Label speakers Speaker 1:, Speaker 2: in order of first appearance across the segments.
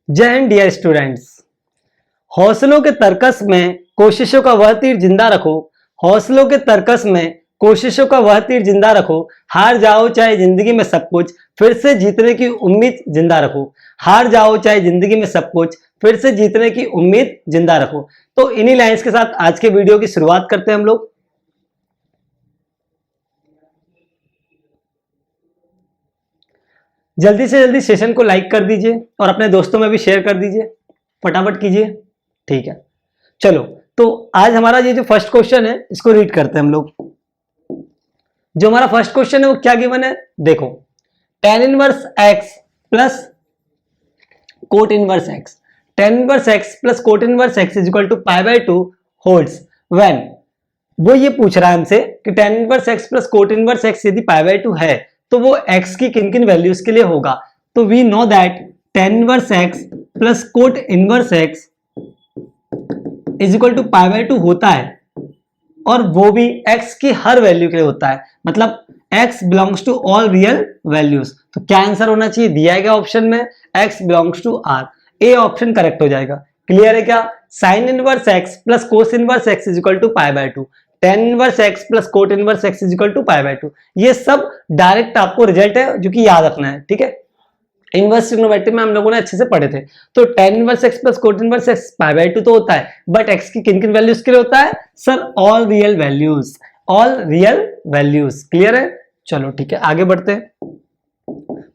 Speaker 1: जय Hind dear students. हौसलों के तर्कस में कोशिशों का वह तीर जिंदा रखो। हौसलों के तर्कस में कोशिशों का वह तीर जिंदा रखो। हार जाओ चाहे जिंदगी में सब कुछ, फिर से जीतने की उम्मीद जिंदा रखो। हार जाओ चाहे जिंदगी में सब कुछ, फिर से जीतने की उम्मीद जिंदा रखो। तो इन्हीं लाइंस के साथ आज के वीडियो की शुरुआत करते हैं हम लोग। जल्दी से जल्दी सेशन को लाइक कर दीजिए और अपने दोस्तों में भी शेयर कर दीजिए, फटाफट कीजिए। ठीक है, चलो तो आज हमारा ये जो फर्स्ट क्वेश्चन है इसको रीड करते हैं हम लोग। जो हमारा फर्स्ट क्वेश्चन है वो क्या गिवन है, देखो tan inverse x plus cot inverse x, tan inverse x plus cot inverse x is equal to π/2 holds when. वो ये पूछ रहा है हमसे कि tan inverse x plus cot inverse x यदि π/2 है तो वो x की किन किन वैल्यूज के लिए होगा। तो we know that tan inverse x plus cot inverse x is equal to π/2 होता है और वो भी x की हर वैल्यू के लिए होता है, मतलब x belongs to all real values. तो क्या आंसर होना चाहिए, दिया गया ऑप्शन में x belongs to r, A option correct हो जाएगा। क्लियर है क्या? Sine inverse x plus cos inverse x is equal to π/2, tan inverse x plus cot inverse x is equal to π/2। ये सब डायरेक्ट आपको रिजल्ट है जो कि याद रखना है, ठीक है। इनवर्स ट्रिग्नोमेट्री में हम लोगों ने अच्छे से पढ़े थे। तो tan inverse x plus cot inverse x π/2 तो होता है, बट x की किन किन वैल्यूज के लिए होता है sir? All real values, all real values. Clear है? चलो ठीक है, आगे बढ़ते हैं।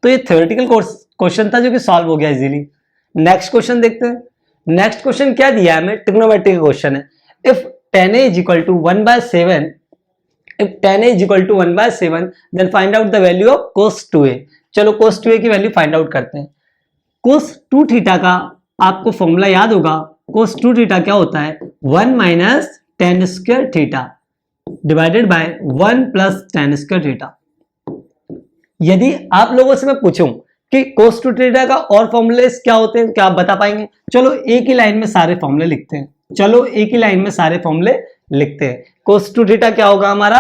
Speaker 1: तो ये थ्योरेटिकल क्वेश्चन था जो कि सॉल्व हो गया इजीली। नेक्स्ट क्वेश्चन देखते हैं। नेक्स्ट क्वेश्चन क्या दिया है हमें, ट्रिग्नोमेट्री का क्वेश्चन है। If tan a is equal to 1/7, if tan a is equal to 1/7 then find out the value of cos 2a। चलो cos 2a की वैल्यू फाइंड आउट करते हैं। cos 2 थीटा का आपको फॉर्मूला याद होगा। cos 2 थीटा क्या होता है, 1 minus tan square theta divided by 1 plus tan square theta. यदि आप लोगों से मैं पूछूं कि cos 2 थीटा का और फॉर्मूले क्या होते हैं, क्या आप बता पाएंगे? चलो एक ही लाइन में सारे फॉर्मूले लिखते हैं। चलो एक ही लाइन में सारे फॉर्मूले लिखते हैं। cos 2 थीटा क्या होगा हमारा,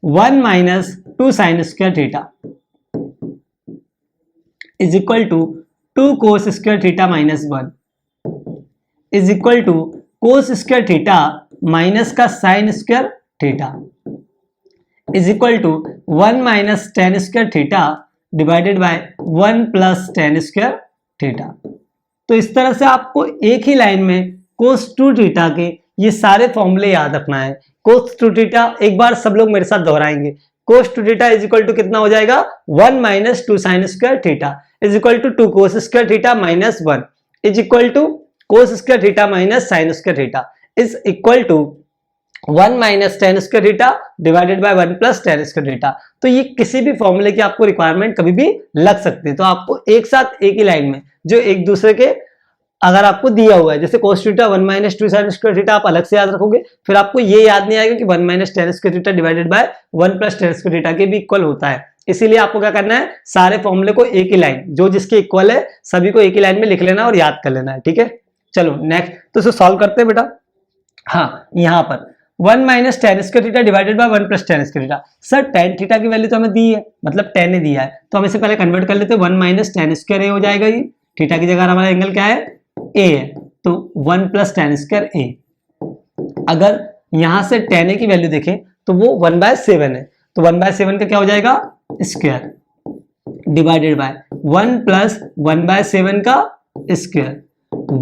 Speaker 1: 1 minus 2 sine square theta is equal to 2 cos square theta minus 1 is equal to cos square theta minus का sine square theta is equal to 1 minus tan square theta divided by 1 plus tan square theta. तो इस तरह से आपको एक ही line में cos 2 theta के ये सारे फॉर्मूले याद रखना है। cos 2 थीटा एक बार सब लोग मेरे साथ दोहराएंगे। cos 2 theta is equal to कितना हो जाएगा, 1 minus 2 sine square theta is equal to 2 cos square theta minus 1 is equal to cos square theta minus sine square theta is equal to 1 minus tan square theta divided by 1 plus tan square theta. तो ये किसी भी फॉर्मूले की आपको requirement कभी भी लग सकती है। तो आपको एक साथ एक ही लाइन में जो एक दूसरे के अगर आपको दिया हुआ है, जैसे cos theta 1 minus 2 sin square theta आप अलग से याद रखोगे, फिर आपको ये याद नहीं आएगा कि 1 minus tan square theta divided by 1 plus tan square theta के भी इक्वल होता है। इसीलिए आपको क्या करना है, सारे फॉर्मूले को एक ही लाइन जो जिसके इक्वल है सभी को एक ही लाइन में लिख लेना और याद कर लेना है, ठीक है। चलो नेक्स्ट, तो इसे सॉल्व करते हैं बेटा। हाँ, यहाँ पर 1 minus tan square theta divided by 1 plus tan square theta. Sir tan theta की वैल्यू तो हमें दी है, मतलब tan ने दिया है, तो हम इसे पहले कन्वर्ट कर लेते हैं। 1 माइनस tan स्क्वायर ए हो जाएगा, ये थीटा की जगह हमारा एंगल क्या है, ए है, तो 1 प्लस tan स्क्वायर ए। अगर यहां से tan ए की वैल्यू देखें तो वो 1/7 है, तो 1/7 का क्या हो जाएगा, स्क्वायर डिवाइडेड बाय 1 प्लस 1/7 का स्क्वायर,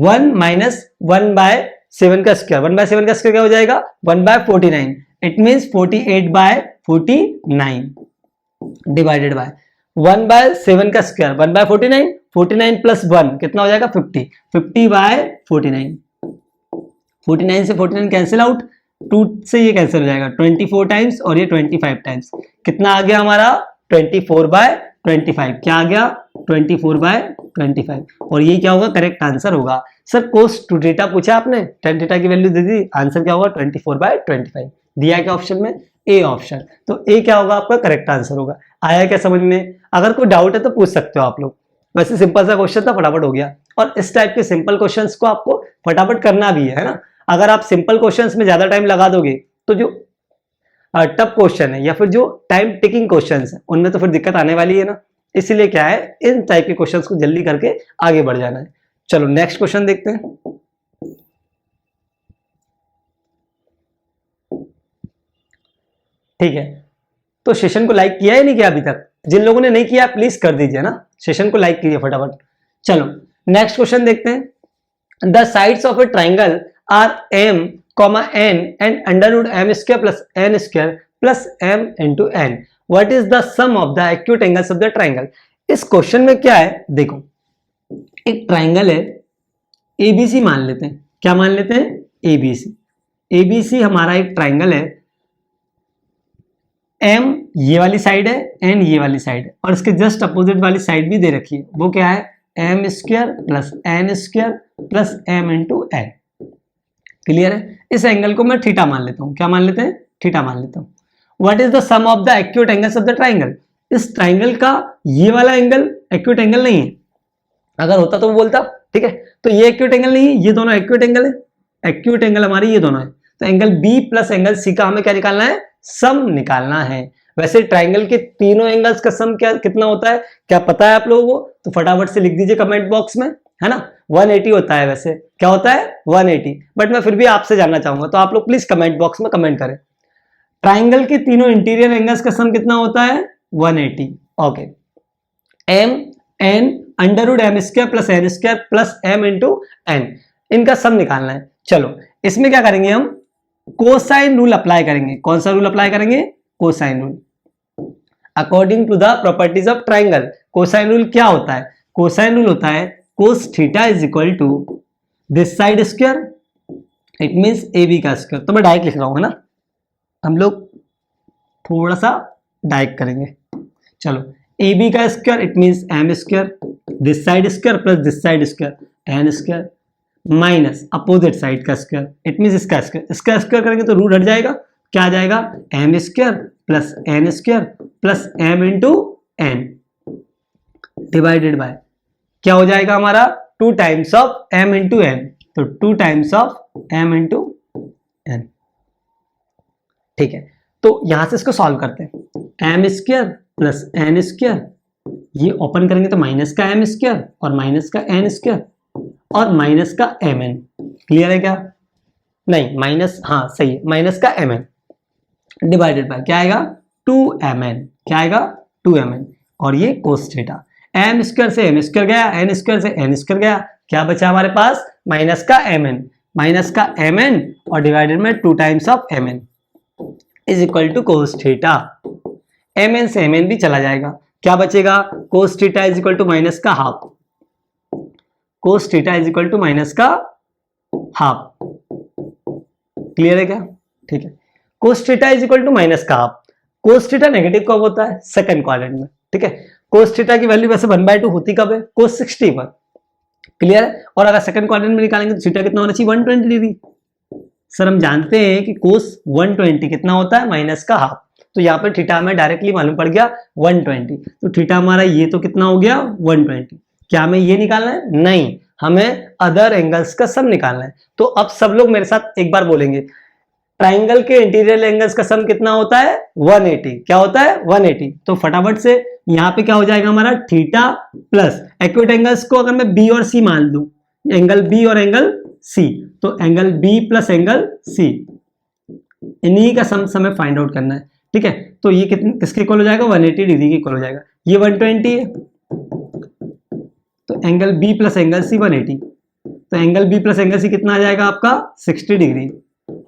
Speaker 1: 1 माइनस 1/7 का स्क्वायर, 1/7 का स्क्वायर क्या हो जाएगा, 1/49। इट मींस 48/49 डिवाइडेड बाय 1/7 का स्क्वायर 1/49, 49 प्लस 1 कितना हो जाएगा, 50, 50/49। 49 से 49 कैंसिल आउट, 2 से ये कैंसिल हो जाएगा, 24 टाइम्स और ये 25 टाइम्स। कितना आ गया हमारा, 24/25। क्या आ गया, 24/25। और ये क्या होगा, करेक्ट आंसर होगा। सर cos 2 थीटा पूछा आपने, tan थीटा की वैल्यू दे दी, आंसर क्या होगा, 24/25 दिया क्या ऑप्शन में, ए ऑप्शन। तो ए क्या होगा आपका करेक्ट आंसर होगा। आया क्या समझ में? अगर कोई डाउट है तो पूछ सकते हो आप लोग। वैसे सिंपल सा क्वेश्चन था, फटाफट हो गया। और इस टाइप के सिंपल क्वेश्चंस को आपको फटाफट करना भी है ना। अगर आप सिंपल क्वेश्चंस में ज्यादा टाइम लगा दोगे तो जो टफ क्वेश्चन है या फिर जो टाइम टेकिंग क्वेश्चंस है उनमें तो फिर दिक्कत आने वाली है ना। इसीलिए क्या है, इन टाइप के क्वेश्चंस को जल्दी करके आगे बढ़ जाना है। चलो नेक्स्ट क्वेश्चन देखते हैं। ठीक है, तो सेशन को लाइक किया है नहीं किया अभी तक? जिन लोगों ने नहीं किया प्लीज कर दीजिए ना, सेशन को लाइक कीजिए फटाफट। चलो नेक्स्ट क्वेश्चन देखते हैं। The sides of a triangle are M comma N and under root M square plus M into N, what is the sum of the acute angles of the triangle. इस question में क्या है, देखो एक triangle है ABC मान लेते हैं। क्या मान लेते हैं? एबीसी। एबीसी हमारा एक ट्राइंगल है, एम ये वाली साइड है, एन ये वाली साइड है, और इसके जस्ट अपोजिट वाली साइड भी दे रखी है। वो क्या है? M square plus M into N. Clear है? इस एंगल को मैं थीटा मान लेता हूं। क्या मान लेते हैं? थीटा मान लेता हूं। What is the sum of the acute angles of the triangle. इस ट्राइंगल का ये वाला एंगल एक्यूट एंगल नहीं है, अगर होता तो वो बोलता। ठीक है, तो ये एक्यूट एंगल नहीं है, ये दोनों एक्यूट एंगल है। एक्यूट एंगल हमारी ये दोनों है, तो angle B plus angle C का हमें क्या निकालना है? सम निकालना है। वैसे ट्राइंगल के तीनों एंगल्स का सम क्या कितना होता है, क्या पता है आप लोगों को? तो फटाफट से लिख दीजिए कमेंट बॉक्स में, है ना। 180 होता है। वैसे क्या होता है? 180। बट मैं फिर भी आपसे जानना चाहूंगा, तो आप लोग प्लीज कमेंट बॉक्स में कमेंट करें। ट्राइंगल के तीनों इंटीरियर एंगल्स का सम कितना होता है? 180। Okay, M N under root M square plus M into N, इनका सम निकालना है। चलो इसमें क्या करेंगे हम? कोसाइन रूल अप्लाई करेंगे। कौन सा रूल अप्लाई करेंगे? Cosine rule. According to the properties of triangle, cosine rule क्या होता है? कोसाइन रूल होता है cos theta is equal to this side square, it means A B का स्क्वायर। तो मैं डायरेक्ट लिख रहा हूं, है ना। हम लोग थोड़ा सा डायरेक्ट करेंगे। चलो, ए बी का square it means M square, this side square plus this side square N square, minus opposite side का स्क्वायर इट मींस इसका स्क्वायर। इसका स्क्वायर करेंगे तो रूट हट जाएगा। क्या आ जाएगा? M square plus M into N divided by क्या हो जाएगा हमारा? 2 times of M into N, तो 2 times of M into N. ठीक है, तो यहां से इसको सॉल्व करते हैं। M square plus N square, ये ओपन करेंगे तो माइनस का एम स्क्वायर और माइनस का एन स्क्वायर और माइनस का एम एन। क्लियर है क्या? नहीं, माइनस, हाँ सही है, माइनस का एम एन डिवाइडेड बाय क्या आएगा? 2mn। क्या आएगा? 2mn। और ये कोस थीटा। एम स्क्वायर से एम स्क्वायर गया, एन स्क्वायर से एन स्क्वायर गया, क्या बचा हमारे पास? माइनस का एम एन और डिवाइडेड में 2 times of M N is equal to cos theta. M N से एम एन भी चला जाएगा, क्या बचेगा? Cos theta is equal to minus का half. Cos theta is equal to minus का हाफ। क्लियर है क्या? ठीक है, cos theta is equal to minus का हाफ। कोस थीटा नेगेटिव कब होता है? सेकंड क्वाड्रेंट में। ठीक है, कोस थीटा की वैल्यू वैसे 1/2 होती कब है? कोस 60 पर। क्लियर है? और अगर सेकंड क्वाड्रेंट में निकालेंगे तो थीटा कितना होना चाहिए? 120 डिग्री। सर हम जानते हैं कि कोस 120 कितना होता है? माइनस का हाफ। तो यहाँ पर थीटा हमें डायरेक्टली मालूम पड़ गया 120। तो थीटा हमारा ये तो कितना हो गया? 120। क्या हमें ये निकालना है? नहीं, हमें अदर एंगल्स का सम निकालना है। तो अब सब लोग मेरे साथ एक बार बोलेंगे, ट्राइंगल के इंटीरियर एंगल्स का सम कितना होता है? 180। क्या होता है? 180। तो फटाफट से यहाँ पे क्या हो जाएगा हमारा? थीटा प्लस एक्यूट एंगल्स को अगर मैं बी और सी मान लूं, एंगल बी और एंगल सी, तो angle B plus angle C, इन्हीं का सम हमें फाइंड आउट करना है। ठीक है, तो ये किसके इक्वल हो जाएगा? 180 डिग्री के इक्वल हो जाएगा। ये 120 है, तो angle B plus angle C 180, तो angle B plus angle C कितना आ जाएगा आपका? 60 डिग्री।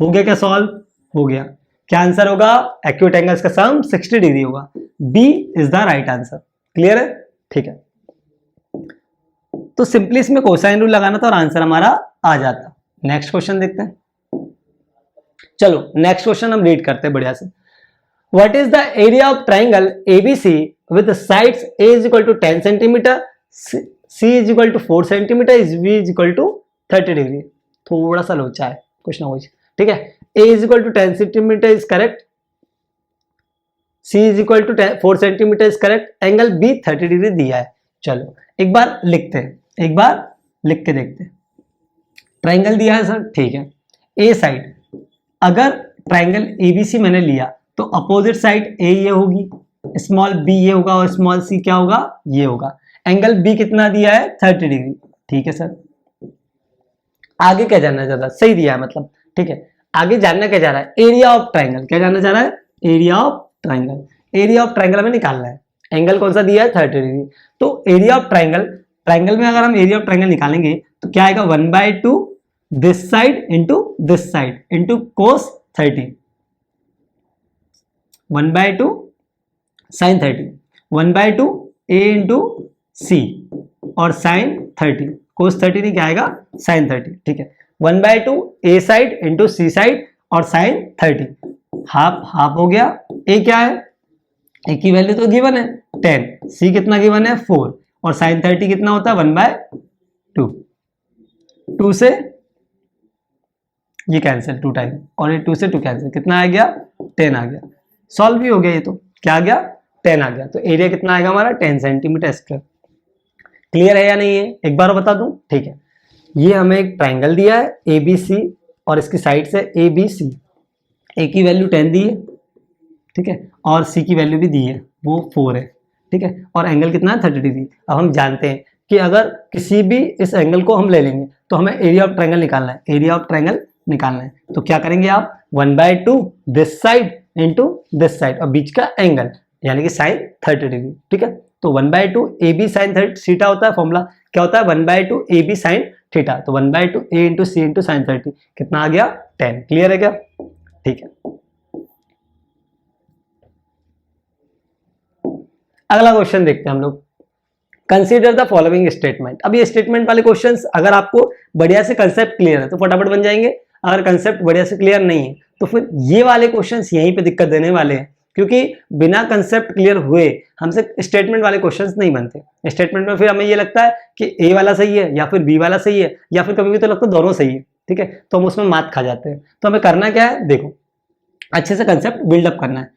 Speaker 1: हो गया क्या सॉल्व? हो गया। क्या आंसर होगा? एक्यूट एंगल्स का सम 60 डिग्री होगा। B is the right answer. Clear है? ठीक है, तो सिंपली इसमें कोसाइन रूल लगाना था और आंसर हमारा आ जाता। नेक्स्ट क्वेश्चन देखते हैं। चलो नेक्स्ट क्वेश्चन हम रीड करते हैं बढ़िया से। What is the area of triangle ABC with sides A is equal to 10 centimetre, C is equal to 4 centimetre, B is equal to 30 degree. थोड़ा सा लोचा है कुछ ना कुछ। ठीक है, A is equal to 10 centimetre is correct, C is equal to 4 centimetre is correct, angle B 30 degree दिया है। चलो एक बार लिखते हैं, एक बार लिख के देखते हैं। ट्राइंगल दिया है सर, ठीक है। ए साइड, अगर ट्राइंगल एबीसी मैंने लिया तो अपोजिट साइड ए ये होगी, स्मॉल बी ये होगा और स्मॉल सी क्या होगा? ये होगा। एंगल बी कितना दिया है? 30 डिग्री। ठीक है सर, आगे क्या जानना चाह रहा है, सही दिया है मतलब, ठीक है। आगे जानना क्या चाह रहा है, एरिया ऑफ ट्राइंगल, क्या जानना चाह रहा है, area of triangle. Area of triangle हमें निकालना है, एंगल कौन सा दिया है, 30 डिग्री। तो एरिया ऑफ ट्राइंगल, ट्राइंगल में अगर हम एरिया ऑफ ट्राइंगल निकालेंगे तो क्या आएगा, 1/2 this side into this side into cos 30, 1/2 sine 30, 1/2 A into C और साइन 30, कोस 30 नहीं, क्या आएगा, साइन 30, ठीक है। 1/2 ए साइड इंटू सी साइड और साइन 30, हाफ हाफ हो गया। ए क्या है, ए की वैल्यू तो गिवन है 10, सी कितना गिवन है 4 और साइन 30 कितना होता है 1/2, 2 से ये कैंसिल 2 टाइम और ये 2 से 2 कैंसिल, कितना आ गया 10 आ गया। सॉल्व भी हो गया, ये तो क्या आ गया 10 आ गया। तो एरिया कितना आएगा हमारा 10 सेंटीमीटर स्क्वायर। क्लियर है या नहीं है, एक बार बता दूं, ठीक है। ये हमें एक ट्राइंगल दिया है ए बी सी और इसकी साइड से ए बी सी, ए की वैल्यू 10 दी है, ठीक है, और सी की वैल्यू भी दी है वो 4 है, ठीक है, और एंगल कितना है 30 डिग्री। अब हम जानते हैं कि अगर किसी भी इस एंगल को हम ले लेंगे तो हमें एरिया ऑफ ट्राइंगल निकालना है, एरिया ऑफ ट्राइंगल निकालना है। तो क्या करेंगे आप, 1/2 this side into this side और बीच का एंगल यानी कि साइन 30 डिग्री, ठीक है। तो 1/2 ए बी साइन थीटा होता है, फॉर्मूला क्या होता है 1/2 ए बी साइन थीटा, तो 1/2 A into C into sine 30 कितना आ गया 10। क्लियर है क्या, ठीक है। अगला क्वेश्चन देखते हैं हम लोग, कंसीडर द फॉलोइंग स्टेटमेंट। अब ये स्टेटमेंट वाले क्वेश्चंस अगर आपको बढ़िया से कंसेप्ट क्लियर है तो फटाफट बन जाएंगे, अगर कंसेप्ट बढ़िया से क्लियर नहीं है तो फिर ये वाले क्वेश्चंस यहीं पे दिक्कत देने वाले हैं, क्योंकि बिना कंसेप्ट क्लियर हुए हमसे स्टेटमेंट वाले क्वेश्चंस नहीं बनते। स्टेटमेंट में फिर हमें ये लगता है कि ए वाला सही है या फिर बी वाला सही है या फिर कभी भी तो लगता है दोनों सही है, ठीक है, तो हम उसमें मात खा जाते हैं। तो हमें करना क्या है, देखो अच्छे से कंसेप्ट बिल्डअप करना है।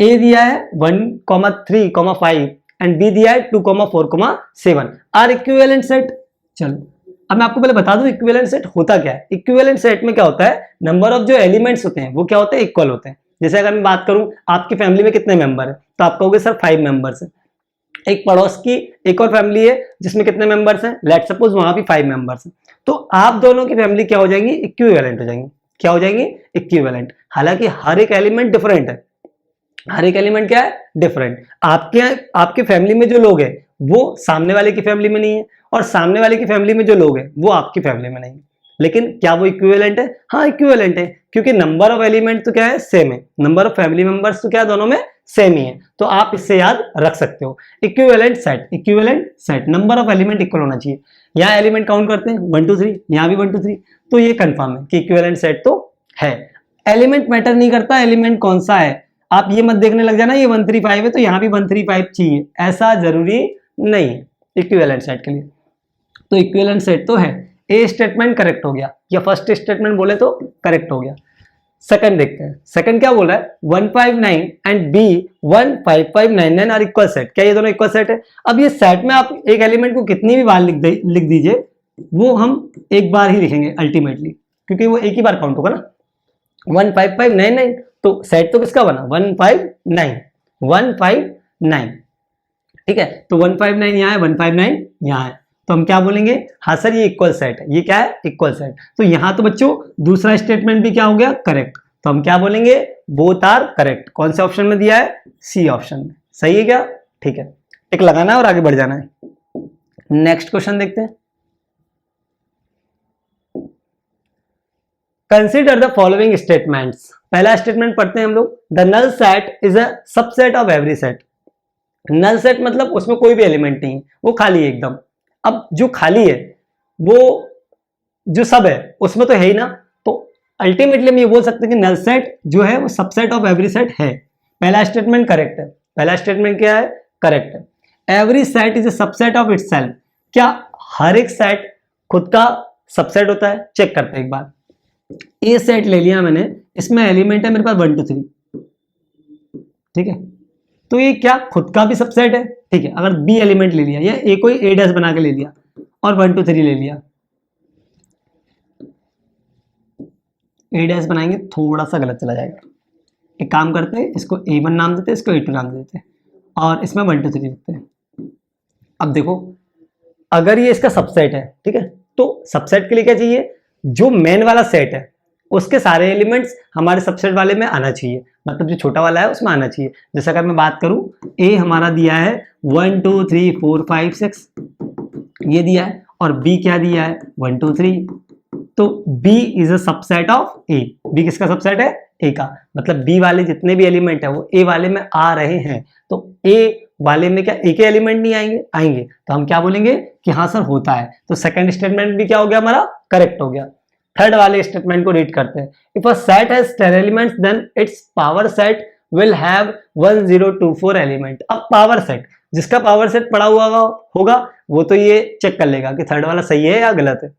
Speaker 1: ए दिया है 1,3,5 एंड बी दिया है 2,4,7 आर इक्विवेलेंट सेट। चलो अब मैं आपको पहले बता दूं इक्विवेलेंट सेट होता क्या है। इक्विवेलेंट सेट में क्या होता है, नंबर ऑफ जो एलिमेंट्स होते हैं वो क्या होते हैं, इक्वल होते हैं। जैसे अगर मैं बात करूं आपकी फैमिली में कितने मेंबर है तो आप कहोगे सर 5 मेंबर्स है। एक पड़ोस की एक और फैमिली है जिसमें कितने मेंबर्स हैं, लेट सपोज वहां भी 5 मेंबर्स हैं, तो आप दोनों की फैमिली क्या हो जाएंगी, इक्विवेलेंट हो जाएंगी। क्या हो जाएंगी, इक्विवेलेंट। हालांकि हर एक एलिमेंट डिफरेंट है, हर एक एलिमेंट क्या है, डिफरेंट। आपके फैमिली में जो लोग हैं वो सामने वाले की फैमिली में नहीं है और सामने वाले की फैमिली में जो लोग हैं वो आपकी फैमिली में नहीं है, लेकिन क्या वो इक्विवेलेंट है, हाँ इक्विवेलेंट है, क्योंकि नंबर ऑफ एलिमेंट तो क्या है सेम है, नंबर ऑफ फैमिली मेंबर्स तो क्या दोनों में सेम ही है। तो आप इससे याद रख सकते हो equivalent set, equivalent set number of element equal होना चाहिए। यहाँ एलिमेंट काउंट करते हैं 1 2 3, यहाँ भी 1 2 3, तो ये कंफर्म है कि इक्विवेलेंट सेट तो है। एलिमेंट मैटर नहीं करता एलिमेंट कौन सा है, आप ये मत देखने लग जाना ये 135 है तो यहाँ भी 135 चाहिए, ऐसा जरूरी नहीं है इक्विवेलेंट सेट के लिए। तो इक्विवेलेंट सेट तो है। ए स्टेटमेंट करेक्ट हो गया, या फर्स्ट स्टेटमेंट बोले तो करेक्ट हो गया। सेकंड देखते हैं, सेकंड क्या बोल रहा है, 159 and B 15599 are equal set. क्या ये दोनों इक्वल सेट है। अब ये सेट में आप एक एलिमेंट को कितनी भी बार लिख दीजिए वो हम एक बार ही लिखेंगे अल्टीमेटली, क्योंकि वो एक ही बार काउंट होगा ना। 15599 तो सेट तो किसका बना 159, ठीक है, तो 159 यहाँ है 159 यहाँ है, तो हम क्या बोलेंगे, हाँ सर ये इक्वल सेट है। ये क्या है, इक्वल सेट। तो यहां तो बच्चों दूसरा स्टेटमेंट भी क्या हो गया, करेक्ट। तो हम क्या बोलेंगे, बोथ आर करेक्ट। कौन से ऑप्शन में दिया है, सी ऑप्शन में। सही है क्या, ठीक है, टिक लगाना है और आगे बढ़ जाना है। नेक्स्ट क्वेश्चन देखते हैं, कंसिडर द फॉलोइंग स्टेटमेंट्स। पहला स्टेटमेंट पढ़ते हैं हम लोग, the null set is a subset of every set. Null set मतलब उसमें कोई भी एलिमेंट नहीं है, वो खाली है एकदम। अब जो खाली है वो जो सब है उसमें तो है ही ना, तो अल्टीमेटली हम ये बोल सकते हैं कि नल सेट जो है वो सबसेट ऑफ एवरी सेट है। पहला स्टेटमेंट करेक्ट है, पहला स्टेटमेंट क्या है, करेक्ट है। Every set is a subset of itself. क्या हर एक सेट खुद का सबसेट होता है, चेक करते हैं एक बार। ए सेट ले लिया मैंने, इसमें एलिमेंट है मेरे पास 1 2 3, ठीक है, तो ये क्या खुद का भी सबसेट है, ठीक है। अगर बी एलिमेंट ले लिया या ए कोई ए डैश बना के ले लिया और 1 2 3 ले लिया, ए डैश बनाएंगे थोड़ा सा गलत चला जाएगा। एक काम करते हैं, इसको A1 नाम देते हैं, इसको A2 नाम देते हैं और इसमें 1 2 3 लिखते हैं। अब देखो अगर ये इसका सबसेट है, ठीक है, तो सबसेट के लिए क्या चाहिए, जो मेन वाला सेट है उसके सारे एलिमेंट्स हमारे सबसेट वाले में आना चाहिए, मतलब जो छोटा वाला है उसमें आना चाहिए। जैसे अगर मैं बात करूं, ए हमारा दिया है 1 2 3 4 5 6 ये दिया है, और बी क्या दिया है 1 2 3, तो B is a subset of A. B किसका सबसेट है? ए का। मतलब बी वाले जितने भी एलिमेंट है वो ए वाले में आ रहे हैं, तो ए वाले में क्या ए के एलिमेंट नहीं आएंगे? आएंगे। तो हम क्या बोलेंगे कि हाँ सर होता है। तो सेकंड स्टेटमेंट भी क्या हो गया हमारा? करेक्ट हो गया। थर्ड वाले स्टेटमेंट को रीड करते हैं। If a set has 10 elements then its power set will have 1 0 2 4 element. अब पावर सेट, जिसका पावर सेट पड़ा हुआ होगा वो तो ये चेक कर लेगा कि थर्ड वाला सही है या गलत है।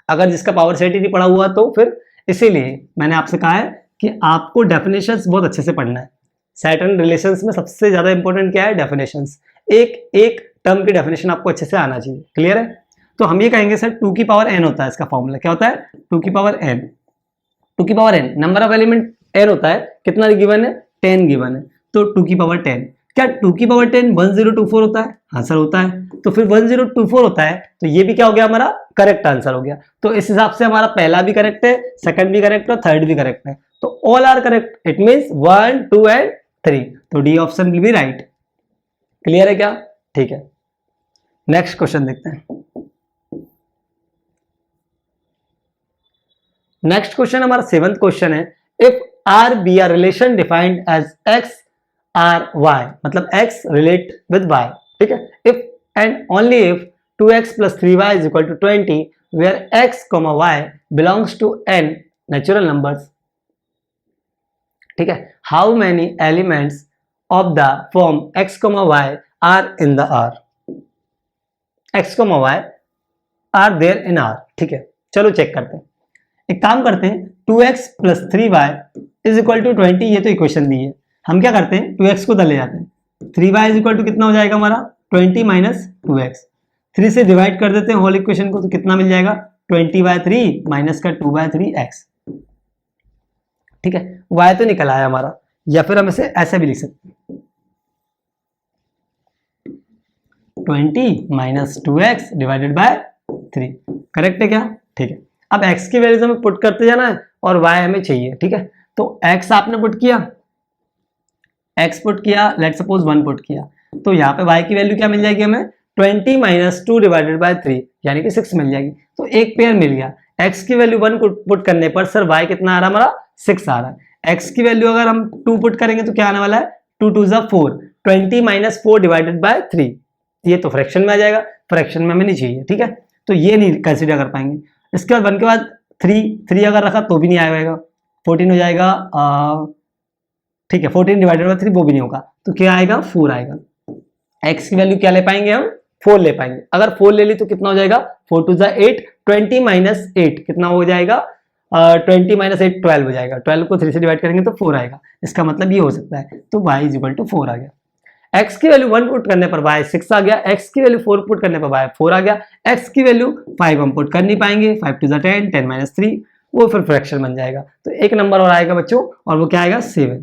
Speaker 1: अगर जिसका पावर सेट ही नहीं पड़ा हुआ तो फिर, इसीलिए मैंने आपसे कहा है कि आपको डेफिनेशंस बहुत अच्छे से पढ़ना है। सेट एंड रिलेशंस में सबसे ज्यादा इंपॉर्टेंट क्या है? डेफिनेशंस। एक एक टर्म की डेफिनेशन आपको अच्छे से आना चाहिए। क्लियर है? तो हम ये कहेंगे सर 2 की पावर n होता है इसका फॉर्मूला। क्या होता है? 2 की पावर n। 2 की power n, number of element n होता है। कितना गिवन है? 10 गिवन है। तो 2 की पावर 10, क्या 2 की पावर 10 1024 होता है? हाँ सर होता है। तो फिर 1024 होता है, तो ये भी क्या हो गया हमारा? करेक्ट आंसर हो गया। तो इस हिसाब से हमारा पहला भी करेक्ट है, सेकंड भी करेक्ट है, थर्ड भी करेक्ट है। तो all are correct, it means 1 2 and 3। तो D option will be right. Clear है क्या? ठीक है, नेक्स्ट क्वेश्चन देखते हैं। नेक्स्ट क्वेश्चन हमारा 7th क्वेश्चन है। If R be R relation defined as X R Y, मतलब x रिलेट विद y, ठीक है। If and only if 2x plus 3y is equal to 20 where x, y belongs to n natural numbers, ठीक है। How many elements of the form x, y are in the R? x, y are there in R, ठीक है। चलो check करते हैं। एक काम करते हैं, 2x plus 3y is equal to 20, ये तो इक्वेशन दी है। हम क्या करते हैं, 2x को ले जाते हैं। 3y इज इक्वल टू कितना हो जाएगा हमारा? 20 माइनस 2x। 3 से डिवाइड कर देते हैं होल इक्वेशन को, तो कितना मिल जाएगा? 20/3 माइनस का 2/3x, ठीक है। y तो निकल आया हमारा, या फिर हम इसे ऐसे भी लिख सकते हैं 20 minus 2x divided by 3। Correct है क्या? ठीक है। अब x की वैल्यूज हमें पुट करते जाना है और y हमें चाहिए, ठीक है। तो x आपने पुट किया, x पुट किया, लेट सपोज 1 पुट किया, तो यहाँ पे y की वैल्यू क्या मिल जाएगी हमें? 20 माइनस 2 डिवाइडेड बाय 3, यानी कि 6 मिल जाएगी। तो एक पेयर मिल गया। x की वैल्यू 1 पुट करने पर सर y कितना आ रहा है हमारा? 6 आ रहा है। x की वैल्यू अगर हम 2 पुट करेंगे तो क्या आने वाला है? 2 2 जा 4, 20 माइनस 4 डिवाइडेड बाय 3, ये तो फ्रैक्शन में आ जाएगा, फ्रैक्शन में हमें नहीं चाहिए, ठीक है। तो ये नहीं कंसिडर कर पाएंगे। इसके बाद 1 के बाद 3 अगर रखा तो भी नहीं आएगा, 14 हो जाएगा, ठीक है। 14 डिवाइडेड बाय 3 वो भी नहीं होगा, तो क्या आएगा? 4 आएगा। x की वैल्यू क्या ले पाएंगे हम? 4 ले पाएंगे। अगर 4 ले ली तो कितना हो जाएगा? 4 2 जा 8, 20 माइनस 8 कितना हो जाएगा? 20 माइनस 8 12 हो जाएगा। 12 को 3 से डिवाइड करेंगे तो 4 आएगा। इसका मतलब ये हो सकता है। तो y इज इक्वल टू 4 आ गया। x की वैल्यू 1 पुट करने पर y 6 आ गया, x की वैल्यू 4 पुट करने पर y 4 आ गया, x की वैल्यू 5 हम पुट कर नहीं पाएंगे, 5 2 जा 10, 10 माइनस 3, वो फिर फ्रैक्शन बन जाएगा। तो एक नंबर और आएगा बच्चों, और वो क्या आएगा? 7।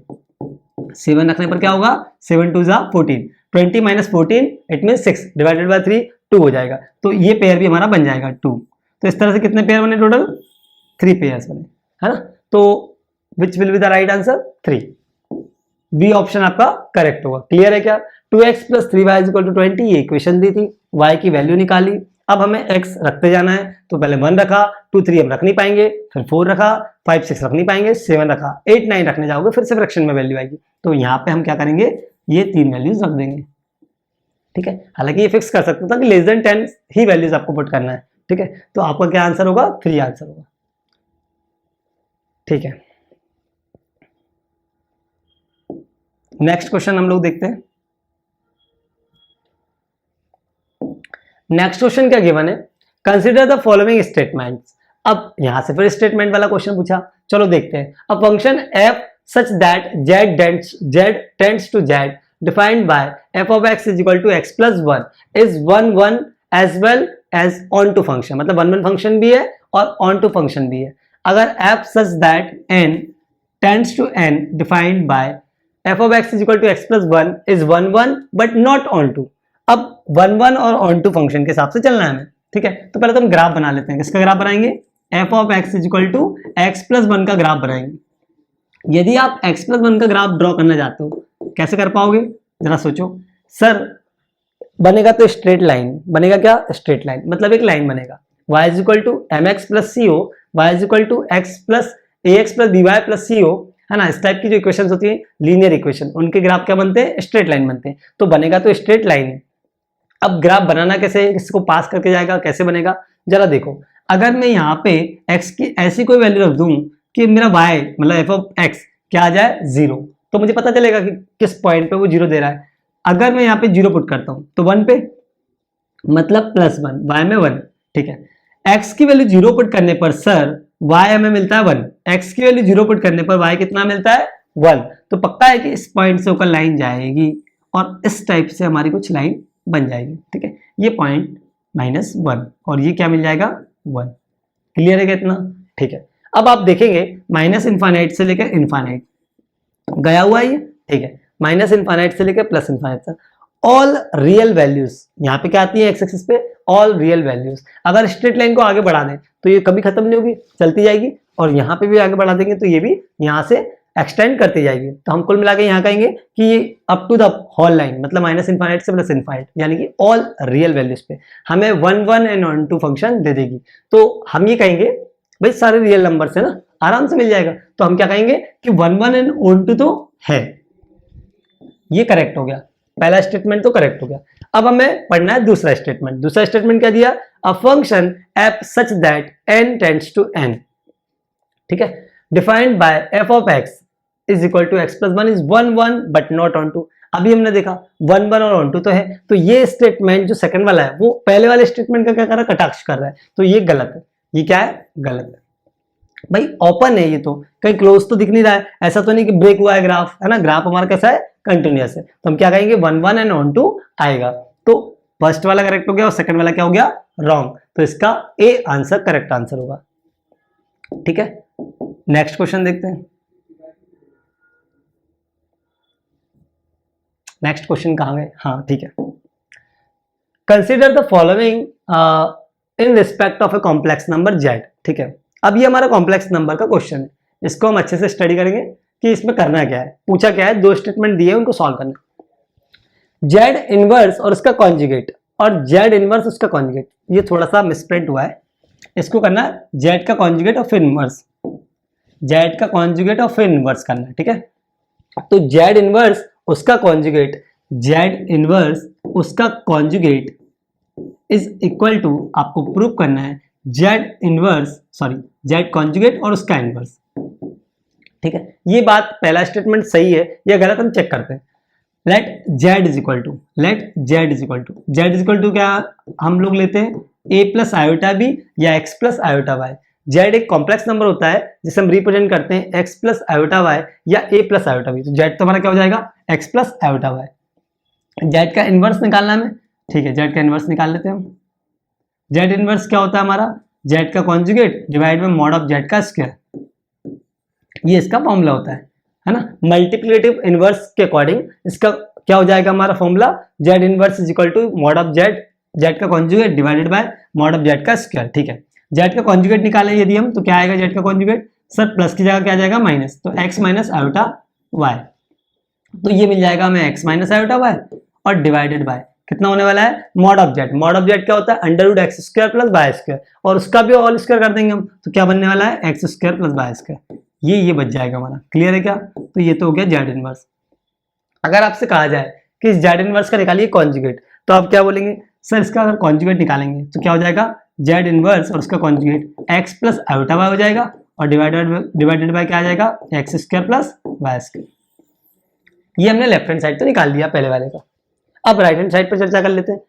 Speaker 1: 7 रखने पर क्या होगा? 7 2 जा 14, 20 minus 14 it mean 6 divided by 3 2 हो जाएगा। तो ये पेयर भी हमारा बन जाएगा 2। तो इस तरह से कितने पेयर बने टोटल? 3 पेयर्स बने, है ना। तो which will be the right answer? 3। B option आपका करेक्ट होगा। क्लियर है क्या? 2x plus 3y is equal to 20, ये इक्वेशन दी थी, y की वैल्यू निकाली। अब हमें x रखते जाना है, तो पहले 1 रखा, 2 3 हम रख नहीं पाएंगे, फिर 4 रखा, 5 6 रख नहीं पाएंगे, 7 रखा, 8 9 रखने जाओगे फिर से फ्रैक्शन में वैल्यू आएगी। तो यहाँ पे हम क्या करेंगे? ये 3 वैल्यूज रख देंगे, ठीक है। हालांकि ये फिक्स कर सकता था कि लेस देन 10 ही वैल्यूज आपको पुट करना है, ठीक है। तो आपका क्या आंसर होगा? 3 आंसर होगा, ठीक है। नेक्स्ट क्वेश्चन हम लोग देखते हैं। नेक्स्ट क्वेश्चन क्या गिवन है? Consider the following statements. अब यहां से फिर स्टेटमेंट वाला क्वेश्चन पूछा, चलो देखते हैं। A function f such that z tends to z defined by f of x is equal to x plus 1 is 1 1 as well as onto function, मतलब 1 1 फंक्शन भी है और onto फंक्शन भी है। अगर f such that n tends to n defined by f of x is equal to x plus 1 is 1 1 but not onto। अब 1 1 और onto function के हिसाब से चलना है हमें, ठीक है। तो पहले तो हम ग्राफ बना लेते हैं। किसका ग्राफ बनाएंगे? F of X is equal to X plus one का ग्राफ बनाएंगे। यदि आप एक्स प्लस वन का ग्राफ ड्रॉ करना चाहते हो कैसे कर पाओगे, जरा सोचो। सर बनेगा तो स्ट्रेट लाइन बनेगा, क्या स्ट्रेट लाइन, मतलब एक लाइन बनेगा y is equal to M X plus C O, Y is equal to X plus A X plus B Y plus C O, है ना। इस टाइप की जो इक्वेशन होती है लीनियर इक्वेशन, उनके ग्राफ क्या बनते हैं, स्ट्रेट लाइन बनते हैं। तो बनेगा तो स्ट्रेट लाइन। अब ग्राफ बनाना कैसे, इसको पास करके जाएगा, कैसे बनेगा जरा देखो। अगर मैं यहाँ पे x की ऐसी कोई वैल्यू रख दूं कि मेरा y मतलब एफ ऑफ एक्स क्या आ जाए 0, तो मुझे पता चलेगा कि किस पॉइंट पे वो 0 दे रहा है। अगर मैं यहाँ पे 0 पुट करता हूँ तो 1 पे, मतलब +1, y में 1, ठीक है। x की वैल्यू 0 पुट करने पर सर y हमें मिलता है 1, x की वैल्यू 0 पुट करने पर y कितना मिलता है 1। तो पक्का है कि इस पॉइंट से होकर लाइन जाएगी और इस टाइप से हमारी कुछ लाइन बन जाएगी, ठीक है। ये पॉइंट -1 और ये क्या मिल जाएगा 1। क्लियर है क्या इतना, ठीक है। अब आप देखेंगे माइनस इनफाइनाइट से लेकर इनफाइनाइट गया हुआ है ये, ठीक है। माइनस इनफाइनाइट से लेकर प्लस इनफाइनाइट तक ऑल रियल वैल्यूज, यहाँ पे क्या आती है एक्स एक्सिस पे ऑल रियल वैल्यूज। अगर स्ट्रेट लाइन को आगे बढ़ा दें तो ये कभी खत्म नहीं होगी, चलती जाएगी, और यहाँ पे भी आगे बढ़ा देंगे तो ये भी यहाँ से एक्सटेंड करती जाएगी। तो हम कुल मिला के यहाँ कहेंगे कि ये up to the whole line, मतलब माइनस इनफाइनाइट से प्लस इनफाइनाइट, यानी कि ऑल रियल वैल्यूज पे हमें 1 1 एंड 1 2 फंक्शन दे देगी। तो हम ये कहेंगे भाई सारे रियल नंबर है ना, आराम से मिल जाएगा। तो हम क्या कहेंगे कि 1 1 एंड 1 2 तो है। ये करेक्ट हो गया, पहला स्टेटमेंट तो करेक्ट हो गया। अब हमें पढ़ना है दूसरा स्टेटमेंट। दूसरा स्टेटमेंट क्या दिया, a function F such that n tends to n, ठीक है, defined by F of X is equal to X plus 1 is 1 1 but not on 2। अभी हमने देखा 1 1 और ऑन 2 तो है, तो ये स्टेटमेंट जो सेकंड वाला है वो पहले वाले स्टेटमेंट का क्या कर रहा है, कटाक्ष कर रहा है, तो ये गलत है। ये क्या है, गलत है भाई, ओपन है ये, तो कहीं क्लोज तो दिख नहीं रहा है, ऐसा तो नहीं कि ब्रेक हुआ है ग्राफ, है ना। ग्राफ हमारा कैसा है, कंटिन्यूअस है। तो हम क्या कहेंगे 1 1 एंड ऑन 2 आएगा। तो फर्स्ट वाला करेक्ट हो गया और सेकंड वाला क्या हो गया, रॉन्ग। तो इसका ए आंसर करेक्ट आंसर होगा, ठीक है। नेक्स्ट क्वेश्चन देखते हैं। नेक्स्ट क्वेश्चन कहां गए, हाँ ठीक है। Consider the following in respect of a complex number Z, ठीक है। अब ये हमारा कॉम्प्लेक्स नंबर का क्वेश्चन है, इसको हम अच्छे से स्टडी करेंगे कि इसमें करना क्या है। पूछा क्या है, दो स्टेटमेंट दिए उनको सॉल्व करना। जेड इनवर्स और उसका कॉन्जुगेट और जेड इनवर्स उसका कॉन्जुगेट, ये थोड़ा सा मिसप्रिंट हुआ है, इसको करना है जेड का कॉन्जुगेट और फिर इनवर्स, जेड का कॉन्जुगेट और फिर इनवर्स करना है, ठीक है। तो जेड इनवर्स उसका कॉन्जुगेट, जेड इनवर्स उसका कॉन्जुगेट इज इक्वल टू, आपको प्रूव करना है Z inverse sorry Z conjugate और उसका इनवर्स, ठीक है। ये बात पहला स्टेटमेंट सही है या गलत हम चेक करते हैं। Let Z is equal to, let Z is equal to, Z is equal to क्या हम लोग लेते हैं ए प्लस आयोटा बी या X plus iota Y. Z एक कॉम्प्लेक्स नंबर होता है जिसे हम रिप्रेजेंट करते हैं एक्स प्लस आयोटा वाई या ए प्लस आयोटा बी। तो जेड तो हमारा क्या हो जाएगा, X plus iota Y. Z का इनवर्स निकालना है हमें, ठीक है, जेड का इनवर्स निकाल लेते हैं हम। जेड इनवर्स क्या होता है हमारा, जेड का conjugate divide by mod of Z का स्क्वायर, ये इसका फॉर्मूला होता है ना। मल्टीप्लिकेटिव इनवर्स के अकॉर्डिंग इसका क्या हो जाएगा हमारा formula, Z inverse is equal to mod of Z, Z का conjugate divided by mod of Z का स्क्वायर, ठीक है। जेड का कॉन्जुगेट निकालें यदि हम, तो क्या आएगा जेड का कॉन्जुगेट, सर प्लस की जगह क्या आ जाएगा माइनस, तो एक्स माइनस आयोटा वाई। तो ये मिल जाएगा हमें एक्स माइनस आयोटा वाई और डिवाइडेड बाय कितना होने वाला है, mod of Z. Mod of Z क्या होता है, under root X square plus Y square, और उसका भी होल स्क्वायर कर देंगे हम, तो क्या बनने वाला है X square plus Y square. ये बच जाएगा हमारा, क्लियर है क्या। तो ये तो हो गया जेड इनवर्स। अगर आपसे कहा जाए कि जेड इनवर्स का निकालिए कॉन्जुगेट, तो आप क्या बोलेंगे, सर इसका अगर कॉन्जुगेट निकालेंगे तो क्या हो जाएगा, जेड इनवर्स और उसका conjugate X plus iota Y हो जाएगा और डिवाइडेड बाय क्या आ जाएगा, X square plus Y square. ये हमने लेफ्ट हैंड साइड तो निकाल दिया पहले वाले का। अब राइट हैंड साइड पर चर्चा कर लेते हैं।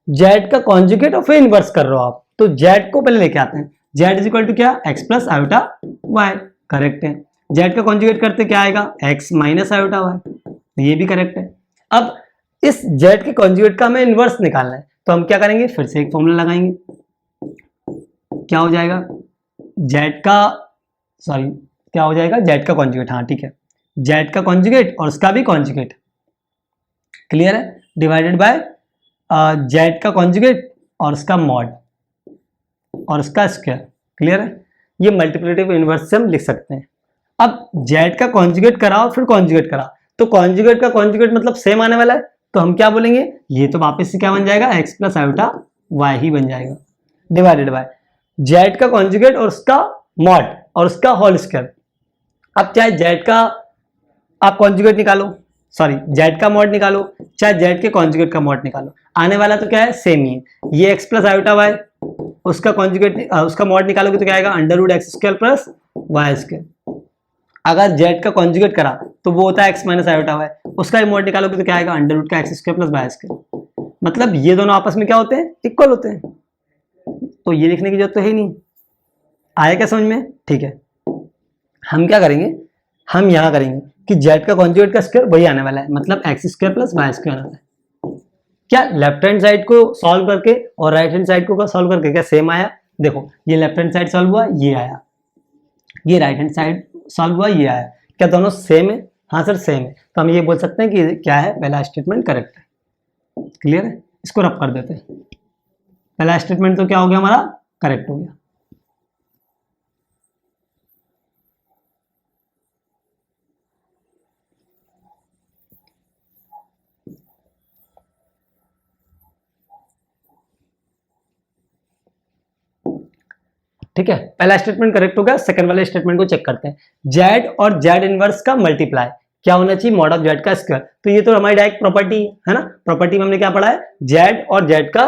Speaker 1: जेड का कॉन्जुगेट और फिर इनवर्स कर रहे हो आप, तो जेड को पहले लेके आते हैं। जेड इज इक्वल टू क्या, X plus iota Y, correct है। जेड का कॉन्जुगेट करते क्या आएगा, एक्स माइनस आयोटा वाई, ये भी करेक्ट है। अब इस जेड के कॉन्जुगेट का हमें इनवर्स निकालना है, तो हम क्या करेंगे, फिर से एक फॉर्मूला लगाएंगे। क्या हो जाएगा, जेड का सॉरी क्या हो जाएगा, जेड का कॉन्जुगेट, हाँ ठीक है, जेड का कॉन्जुगेट और उसका भी कॉन्जुगेट, क्लियर है, डिवाइडेड बाय जेड का कॉन्जुगेट और उसका मॉड और उसका स्क्वायर, क्लियर है। ये मल्टीप्लिकेटिव इनवर्स से हम लिख सकते हैं। अब जेड का कॉन्जुगेट कराओ फिर कॉन्जुगेट करा, तो कॉन्जुगेट का कॉन्जुगेट मतलब सेम आने वाला है, तो हम क्या बोलेंगे, ये तो वापस से क्या बन जाएगा, X plus iota why he बन जाएगा, डिवाइडेड बाय जेड का कॉन्जुगेट और उसका मॉड और उसका होल स्क्वायर। अब चाहे जेड का आप कॉन्जुगेट निकालो, सॉरी जेड का मॉड निकालो, चाहे जेड के कॉन्जुगेट का मॉड निकालो, आने वाला तो क्या है, सेम ही है। ये एक्स प्लस आयोटा वाई, उसका कॉन्जुगेट उसका मॉड निकालोगे तो क्या आएगा, under root X square plus Y square. अगर जेड का कॉन्जुगेट करा तो वो होता है एक्स माइनस आयोटा वाई, उसका ही मॉड निकालोगे तो क्या आएगा, अंडर रूट का X square plus Y square. मतलब ये दोनों आपस में क्या होते हैं, इक्वल होते हैं, तो ये लिखने की जरूरत तो है ही नहीं। आया क्या समझ में? ठीक है, हम क्या करेंगे, हम यहाँ करेंगे कि जेड का कॉन्जुगेट का स्क्वायर वही आने वाला है, मतलब X square plus Y square आना है। क्या लेफ्ट हैंड साइड को सॉल्व करके और राइट हैंड साइड को सॉल्व करके क्या सेम आया? देखो ये लेफ्ट हैंड साइड सॉल्व हुआ, ये आया, ये राइट हैंड साइड सॉल्व हुआ, ये आया। क्या दोनों सेम है? हाँ सर सेम है, तो हम ये बोल सकते हैं कि क्या है, पहला स्टेटमेंट करेक्ट है। क्लियर है? इसको रब कर देते हैं। पहला स्टेटमेंट तो क्या हो गया हमारा, करेक्ट हो गया। ठीक है, पहला स्टेटमेंट करेक्ट हो गया। सेकंड वाले स्टेटमेंट को चेक करते हैं। जेड और जेड इनवर्स का मल्टीप्लाई क्या होना चाहिए, मॉड ऑफ जेड का स्क्वायर। तो ये तो हमारी डायरेक्ट प्रॉपर्टी है ना, प्रॉपर्टी में हमने क्या पढ़ा है, जेड और जेड का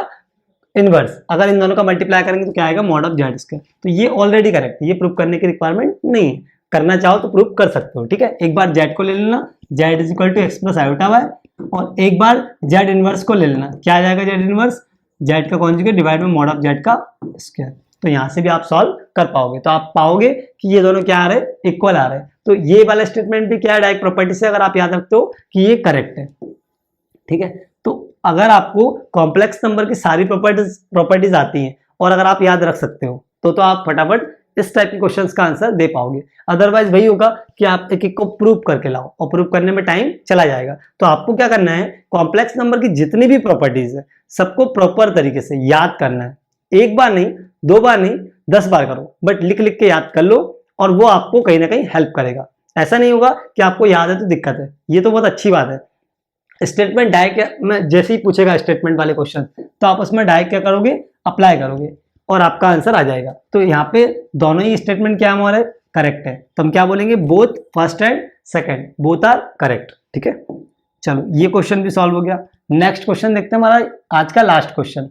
Speaker 1: इनवर्स, अगर इन दोनों का मल्टीप्लाई करेंगे तो क्या आएगा, मॉड ऑफ जेड स्क्वायर। तो ये ऑलरेडी करेक्ट है, ये प्रूव करने की रिक्वायरमेंट नहीं है, करना चाहो तो प्रूव कर सकते हो। ठीक है, एक बार जेड को ले लेना, Z is equal to X plus iota Y, और एक बार जेड इनवर्स को ले लेना, क्या आ जाएगा जेड इनवर्स, जेड का कॉन्जुगेट डिवाइड में मॉड ऑफ जेड का स्क्वायर। तो यहां से भी आप सॉल्व कर पाओगे, तो आप पाओगे कि ये दोनों क्या आ रहे हैं, इक्वल आ रहे हैं। तो ये वाला स्टेटमेंट भी क्या है, डायरेक्ट प्रॉपर्टी से अगर आप याद रखते हो कि ये करेक्ट है। ठीक है, तो अगर आपको कॉम्प्लेक्स नंबर की सारी प्रॉपर्टीज आती हैं और अगर आप याद रख सकते हो तो आप फटाफट इस टाइप के क्वेश्चंस का आंसर दे पाओगे। अदरवाइज वही होगा कि आप एक एक को प्रूव करके लाओ और प्रूव करने में टाइम चला जाएगा। तो आपको क्या करना है, कॉम्प्लेक्स नंबर की जितनी भी प्रॉपर्टीज है सबको प्रॉपर तरीके से याद करना है। एक बार नहीं, 2 बार नहीं, 10 बार करो, बट लिख लिख के याद कर लो, और वो आपको कहीं ना कहीं हेल्प करेगा। ऐसा नहीं होगा कि आपको याद है तो दिक्कत है, ये तो बहुत अच्छी बात है। स्टेटमेंट डायरेक्ट में जैसे ही पूछेगा स्टेटमेंट वाले क्वेश्चन, तो आप उसमें डायरेक्ट क्या करोगे, अप्लाई करोगे और आपका आंसर आ जाएगा। तो यहाँ पे दोनों ही स्टेटमेंट क्या हमारे करेक्ट है, तो हम क्या बोलेंगे, both first and second both are correct. ठीक है, चलो ये क्वेश्चन भी सॉल्व हो गया। नेक्स्ट क्वेश्चन देखते हैं, हमारा आज का last question.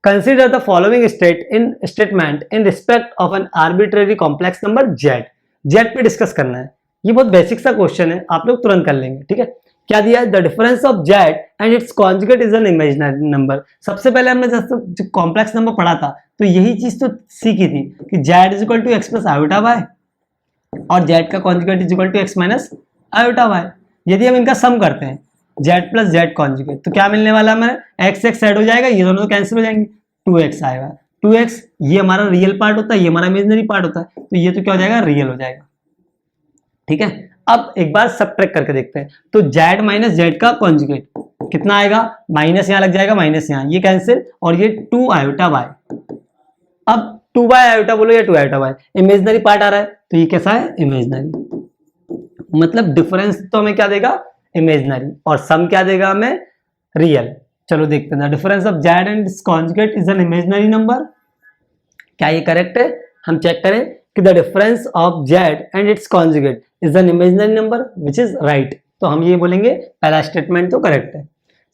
Speaker 1: Consider the following statement in respect of an arbitrary complex number Z. Z पे डिस्कस करना है, ये बहुत बेसिक सा क्वेश्चन है, आप लोग तुरंत कर लेंगे। ठीक है, क्या दिया है, the difference of Z and its conjugate is an imaginary number. सबसे पहले हमने जब कॉम्प्लेक्स नंबर पढ़ा था तो यही चीज तो सीखी थी कि Z is equal to X plus iota Y और जेड का conjugate is equal to X minus iota Y. यदि हम इनका सम करते हैं जेड प्लस जेड कॉन्जुगेट, तो क्या मिलने वाला हमें, एक्स एक्स ऐड हो जाएगा, ये दोनों तो कैंसिल हो जाएंगे, 2x आएगा। 2x ये हमारा रियल पार्ट होता है, ये हमारा इमेजिनरी पार्ट होता है, तो ये तो क्या हो जाएगा, रियल हो जाएगा। ठीक है, अब एक बार सबट्रैक्ट करके देखते हैं। तो जेड माइनस जेड का कॉन्जुगेट कितना आएगा, माइनस यहाँ लग जाएगा, माइनस यहाँ, ये कैंसिल, और ये 2 आयोटा वाई। अब 2 बाय आयोटा बोलो या 2 आयोटा वाई, इमेजिनरी पार्ट आ रहा है, तो ये कैसा है, इमेजिनरी। मतलब डिफरेंस तो हमें क्या देगा, इमेजिनरी, और सम क्या देगा हमें, रियल। चलो देखते हैं, difference of Z and its conjugate is an imaginary number. क्या ये करेक्ट है, हम चेक करें कि the difference of Z and its conjugate is an imaginary number which is right. तो हम ये बोलेंगे पहला स्टेटमेंट तो करेक्ट है।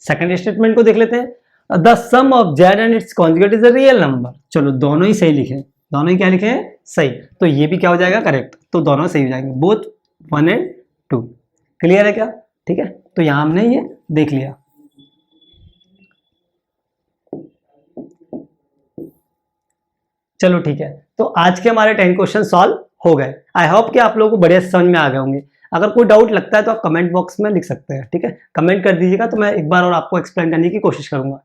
Speaker 1: सेकंड स्टेटमेंट को देख लेते हैं, the sum of Z and its conjugate is a real number. चलो दोनों ही सही लिखे, दोनों ही क्या लिखे हैं, सही, तो ये भी क्या हो जाएगा, करेक्ट। तो दोनों सही हो जाएंगे, बोथ 1 and 2। क्लियर है क्या? ठीक है, तो यहां हमने ये देख लिया। चलो ठीक है, तो आज के हमारे 10 क्वेश्चन सॉल्व हो गए। आई होप कि आप लोगों को बढ़िया समझ में आ गए होंगे। अगर कोई डाउट लगता है तो आप कमेंट बॉक्स में लिख सकते हैं। ठीक है, कमेंट कर दीजिएगा, तो मैं एक बार और आपको एक्सप्लेन करने की कोशिश करूंगा।